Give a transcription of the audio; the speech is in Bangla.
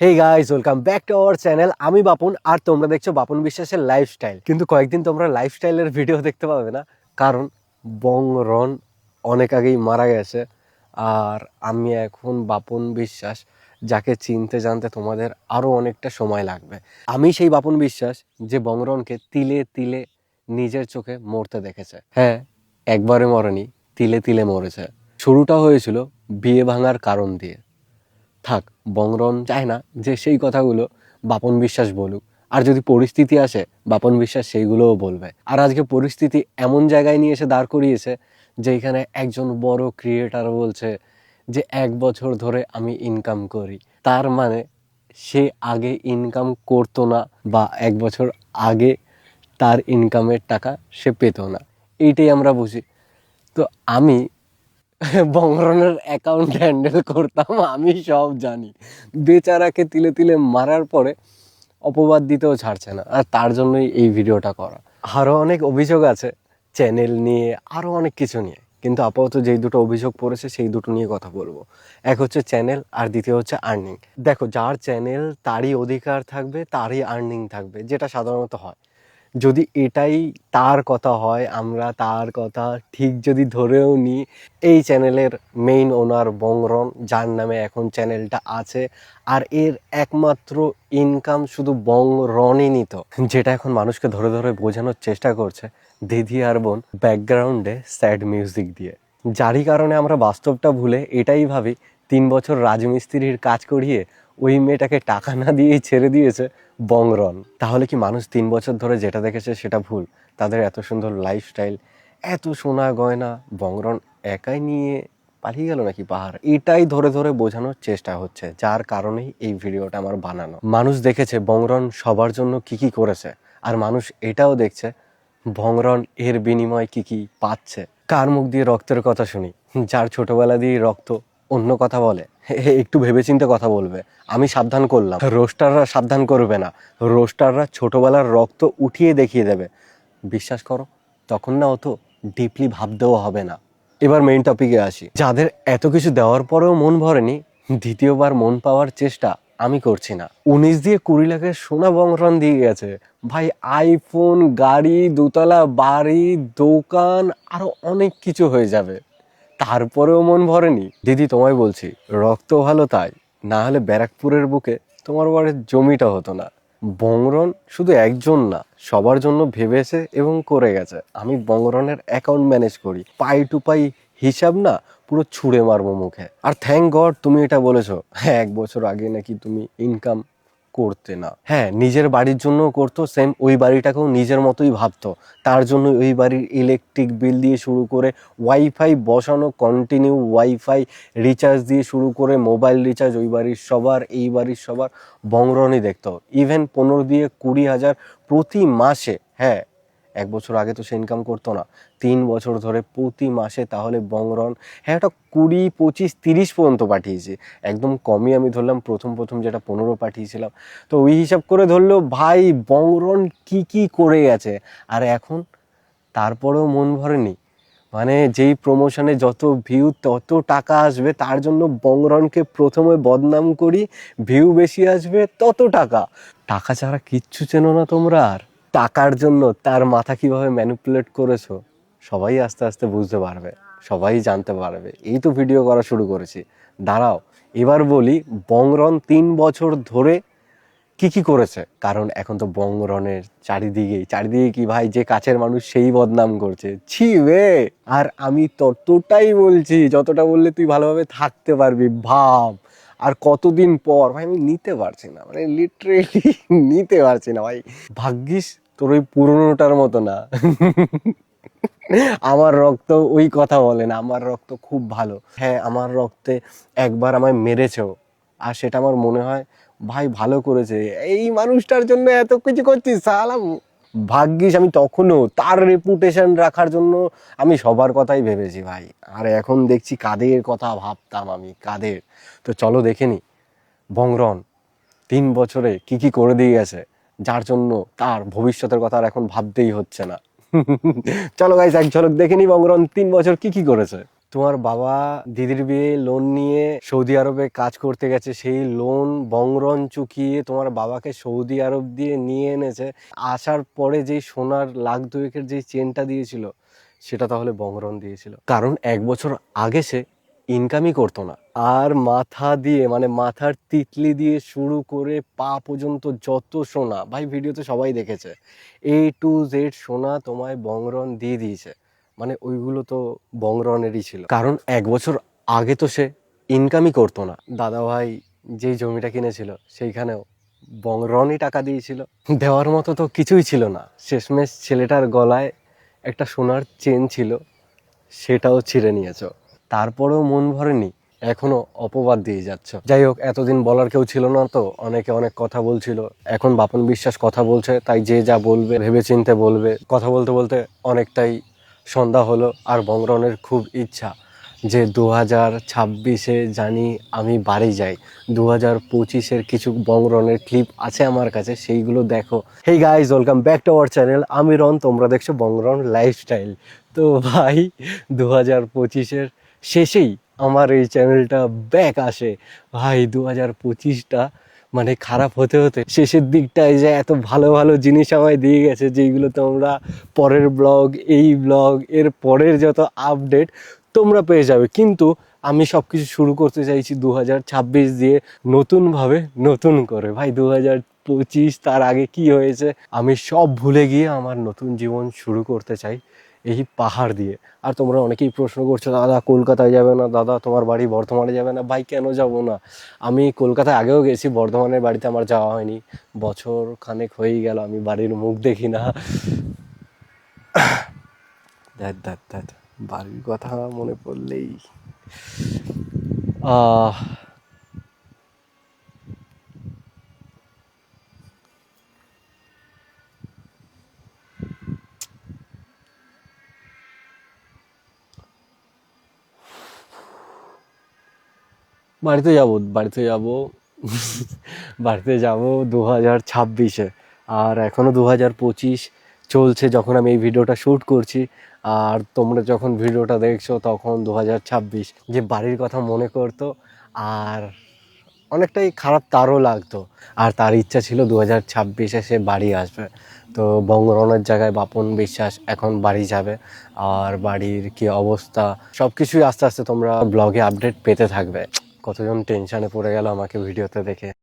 Hey guys, welcome back to our channel. আমি বাপন আর তোমরা দেখছো বাপন বিশ্বাসের লাইফস্টাইল। কিন্তু কয়েকদিন তোমরা লাইফস্টাইলের ভিডিও দেখতে পাবে না, কারণ বং রন অনেক আগেই মারা গেছে। আর আমি এখন বাপন বিশ্বাস, যাকে চিনতে জানতে তোমাদের আরও অনেকটা সময় লাগবে। আমি সেই বাপন বিশ্বাস যে বংরনকে তিলে তিলে নিজের চোখে মরতে দেখেছে। হ্যাঁ, একবারে মরেনি, তিলে তিলে মরেছে। শুরুটা হয়েছিল বিয়ে ভাঙার কারণ দিয়ে। থাক, বংরন চায় না যে সেই কথাগুলো বাপন বিশ্বাস বলুক। আর যদি পরিস্থিতি আসে, বাপন বিশ্বাস সেইগুলোও বলবে। আর আজকে পরিস্থিতি এমন জায়গায় নিয়ে এসে দাঁড় করিয়েছে যেখানে একজন বড় ক্রিয়েটার বলছে যে 1 বছর ধরে আমি ইনকাম করি। তার মানে সে আগে ইনকাম করতো না, বা 1 বছর আগে তার ইনকামের টাকা সে পেত না। এইটাই আমরা বুঝি। তো আমি বংরনের অ্যাকাউন্ট হ্যান্ডেল করতাম, আমি সব জানি। বেচারাকে তিলে তিলে মারার পরে অপবাদ দিতেও ছাড়ছে না, আর তার জন্যই এই ভিডিওটা করা। আরও অনেক অভিযোগ আছে চ্যানেল নিয়ে, আরও অনেক কিছু নিয়ে, কিন্তু আপাতত যেই দুটো অভিযোগ পড়েছে সেই দুটো নিয়ে কথা বলবো। এক হচ্ছে চ্যানেল, আর দ্বিতীয় হচ্ছে আর্নিং। দেখো, যার চ্যানেল তারই অধিকার থাকবে, তারই আর্নিং থাকবে, যেটা সাধারণত হয়। যদি এটাই তার কথা হয়, আমরা তার কথা ঠিক যদি ধরেও নিই, এই চ্যানেলের মেইন ওনার বংরন, যার নামে এখন চ্যানেলটা আছে, আর এর একমাত্র ইনকাম শুধু বংরনই নিত, যেটা এখন মানুষকে ধরে ধরে বোঝানোর চেষ্টা করছে দিদি আর বোন ব্যাকগ্রাউন্ডে স্যাড মিউজিক দিয়ে। যারই কারণে আমরা বাস্তবটা ভুলে এটাই ভাবি 3 বছর রাজমিস্ত্রির কাজ করিয়ে ওই মেয়েটাকে টাকা না দিয়েই ছেড়ে দিয়েছে বংরন। তাহলে কি মানুষ 3 বছর ধরে যেটা দেখেছে সেটা ভুল? তাদের এত সুন্দর লাইফস্টাইল, এত সোনা গয়না বংরন একাই নিয়ে পালিয়ে গেল নাকি পাহাড়? এটাই ধরে ধরে বোঝানোর চেষ্টা হচ্ছে, যার কারণেই এই ভিডিওটা আমার বানানো। মানুষ দেখেছে বংরন সবার জন্য কি কি করেছে, আর মানুষ এটাও দেখছে বংরন এর বিনিময়ে কি কি পাচ্ছে। কার মুখ দিয়ে রক্তের কথা শুনি? যার ছোটবেলা দিয়ে রক্ত অন্য কথা বলে, একটু ভেবেচিন্তে কথা বলবে। আমি সাবধান করলাম, রোস্টাররা সাবধান করবে না। রোস্টাররা ছোটবেলার রক্ত উঠিয়ে দেখিয়ে দেবে। বিশ্বাস করো, তখন না অত ডিপলি ভাবতেও হবে না। এবার মেইন টপিকে আসি। যাদের এত কিছু দেওয়ার পরেও মন ভরেনি, দ্বিতীয়বার মন পাওয়ার চেষ্টা আমি করছি না। 19 দিয়ে 20 লাখের সোনা বংরন দিয়ে গেছে ভাই। আইফোন, গাড়ি, দোতলা বাড়ি, দোকান, আরো অনেক কিছু হয়ে যাবে, তারপরেও মন ভরেনি। দিদি, তোমায় বলছি, রক্ত ভালো তাই, না হলে ব্যারাকপুরের বুকে তোমার বাড়ির জমিটা হতো না। বংরন শুধু একজন না, সবার জন্য ভেবেছে এবং করে গেছে। আমি বংরনের অ্যাকাউন্ট ম্যানেজ করি, পাই টু পাই হিসাব না পুরো ছুঁড়ে মারবো মুখে। আর থ্যাংক গড তুমি এটা বলেছো, হ্যাঁ 1 বছর আগে নাকি তুমি ইনকাম করতে না। হ্যাঁ, নিজের বাড়ির জন্য করতো, সেম ওই বাড়িটাকেও নিজের মতোই ভাবতো। তার জন্য ওই বাড়ির ইলেকট্রিক বিল দিয়ে শুরু করে ওয়াইফাই বসানো, কন্টিনিউ ওয়াইফাই রিচার্জ দিয়ে শুরু করে মোবাইল রিচার্জ, ওই বাড়ির সবার এই বাড়ির সবার বংরনই দেখতো। ইভেন 15 দিয়ে 20 হাজার প্রতি মাসে। হ্যাঁ, 1 বছর আগে তো সে ইনকাম করতো না, 3 বছর ধরে প্রতি মাসে তাহলে বংরন, হ্যাঁ এটা 20, 25, 30 পর্যন্ত পাঠিয়েছি। একদম কমই আমি ধরলাম, প্রথম প্রথম যেটা 15 পাঠিয়েছিলাম। তো ওই হিসাব করে ধরলেও ভাই বংরন কি কি করে গেছে। আর এখন তারপরেও মন ভরেনি। মানে যেই প্রমোশনে যত ভিউ তত টাকা আসবে, তার জন্য বংরনকে প্রথমে বদনাম করি, ভিউ বেশি আসবে তত টাকা। টাকা ছাড়া কিচ্ছু চেনো না তোমরা। আর টাকার জন্য তার মাথা কিভাবে ম্যানিপুলেট করেছো সবাই আস্তে আস্তে বুঝতে পারবে, সবাই জানতে পারবে। এই তো ভিডিও করা শুরু করেছি, দাঁড়াও এবার বলি বংরন 3 বছর ধরে কি কি করেছে। কারণ এখন তো বংরনের চারিদিকে কি ভাই, যে কাছের মানুষ সেই বদনাম করছে, ছি বে। আর আমি ততটাই বলছি যতটা বললে তুই ভালোভাবে থাকতে পারবি, ভাব। আর কতদিন পর ভাই, আমি নিতে পারছি না, মানে লিটারেলি নিতে পারছি না ভাই। ভাগ্যিস তোর ওই পুরনোটার মতো না। আমার রক্ত ওই কথা বলে না, আমার রক্ত খুব ভালো। হ্যাঁ, আমার রক্তে একবার আমায় মেরেছেও, আর সেটা আমার মনে হয় ভাই ভালো করেছে, এই মানুষটার জন্য এত কিছু করছিস সালাম। ভাগ্যিস আমি তখনও তার রেপুটেশন রাখার জন্য আমি সবার কথাই ভেবেছি ভাই। আর এখন দেখছি কাদের কথা ভাবতাম আমি, কাদের। তো চলো দেখে নি বংরন 3 বছরে কি কি করে দিয়ে গেছে, যার জন্য তার ভবিষ্যতের কথা আর এখন ভাবতেই হচ্ছে না। চলো গাইস, এক ঝলক দেখে নি বংরন 3 বছর কি কি করেছে। তোমার বাবা দিদির বিয়ে লোন নিয়ে সৌদি আরবে কাজ করতে গেছে, সেই লোন বংরন চুকিয়ে তোমার বাবাকে সৌদি আরব দিয়ে নিয়ে এনেছে। আসার পরে যেই সোনার লাখ দুয়েকের যেই চেনটা দিয়েছিল সেটা তাহলে বংরন দিয়েছিল, কারণ 1 বছর আগে সে ইনকামই করতো না। আর মাথা দিয়ে মানে মাথার তিতলি দিয়ে শুরু করে পা পর্যন্ত যত সোনা, ভাই ভিডিওতে সবাই দেখেছে, A to Z সোনা তোমায় বংরন দিয়ে দিয়েছে। মানে ওইগুলো তো বংরনেরই ছিল, কারণ 1 বছর আগে তো সে ইনকামই করতো না। দাদা ভাই যেই জমিটা কিনেছিল সেইখানেও বংরনই টাকা দিয়েছিল। দেওয়ার মতো তো কিছুই ছিল না। শেষমেশ ছেলেটার গলায় একটা সোনার চেন ছিল, সেটাও ছিঁড়ে নিয়েছ। তারপরেও মন ভরেনি, এখনো অপবাদ দিয়ে যাচ্ছ। যাই হোক, এতদিন বলার কেউ ছিল না তো অনেকে অনেক কথা বলছিল। এখন বাপন বিশ্বাস কথা বলছে, তাই যে যা বলবে ভেবেচিন্তে বলবে। কথা বলতে বলতে অনেকটাই সন্ধ্যা হলো, আর বংরনের খুব ইচ্ছা যে 2026-এ জানি আমি বাড়ি যাই। 2025-এর কিছু বংরনের ক্লিপ আছে আমার কাছে, সেইগুলো দেখো। Hey guys, welcome back to our channel. আমি রন, তোমরা দেখছো বংরন লাইফস্টাইল। তো ভাই 2025-এর শেষেই আমার এই চ্যানেলটা ব্যাক আসে। ভাই 2025টা মানে খারাপ হতে হতে শেষের দিকটায় যে এত ভালো ভালো জিনিস আমায় দিয়ে গেছে, যেইগুলো তোমরা পরের ব্লগ, এই ব্লগ, এর পরের যত আপডেট তোমরা পেয়ে যাবে। কিন্তু আমি সব কিছু শুরু করতে চাইছি 2026 দিয়ে, নতুনভাবে, নতুন করে। ভাই 2025 তার আগে কি হয়েছে আমি সব ভুলে গিয়ে আমার নতুন জীবন শুরু করতে চাই এই পাহাড় দিয়ে। আর তোমরা অনেকেই প্রশ্ন করছো, দাদা কলকাতায় যাবে না, দাদা তোমার বাড়ি বর্ধমানে যাবে না? ভাই কেন যাব না? আমি কলকাতায় আগেও গেছি, বর্ধমানের বাড়িতে আমার যাওয়া হয়নি। বছর খানেক হয়েই গেল আমি বাড়ির মুখ দেখি না। দ্যাট বাড়ির কথা মনে পড়লেই আহ বাড়িতে যাব, বাড়িতে যাব, বাড়িতে যাব 2026-এ। আর এখনও 2025 চলছে যখন আমি এই ভিডিওটা শ্যুট করছি। আর তোমরা যখন ভিডিওটা দেখছো তখন 2026। যে বাড়ির কথা মনে করতো আর অনেকটাই খারাপ তারও লাগতো। আর তার ইচ্ছা ছিল 2026-এ সে বাড়ি আসবে। তো বংরনের জায়গায় বাপন বিশ্বাস এখন বাড়ি যাবে। আর বাড়ির কি অবস্থা সব কিছুই আস্তে আস্তে তোমরা ব্লগে আপডেট পেতে থাকবে। কতজন টেনশনে পড়ে গেল আমাকে ভিডিওতে দেখে।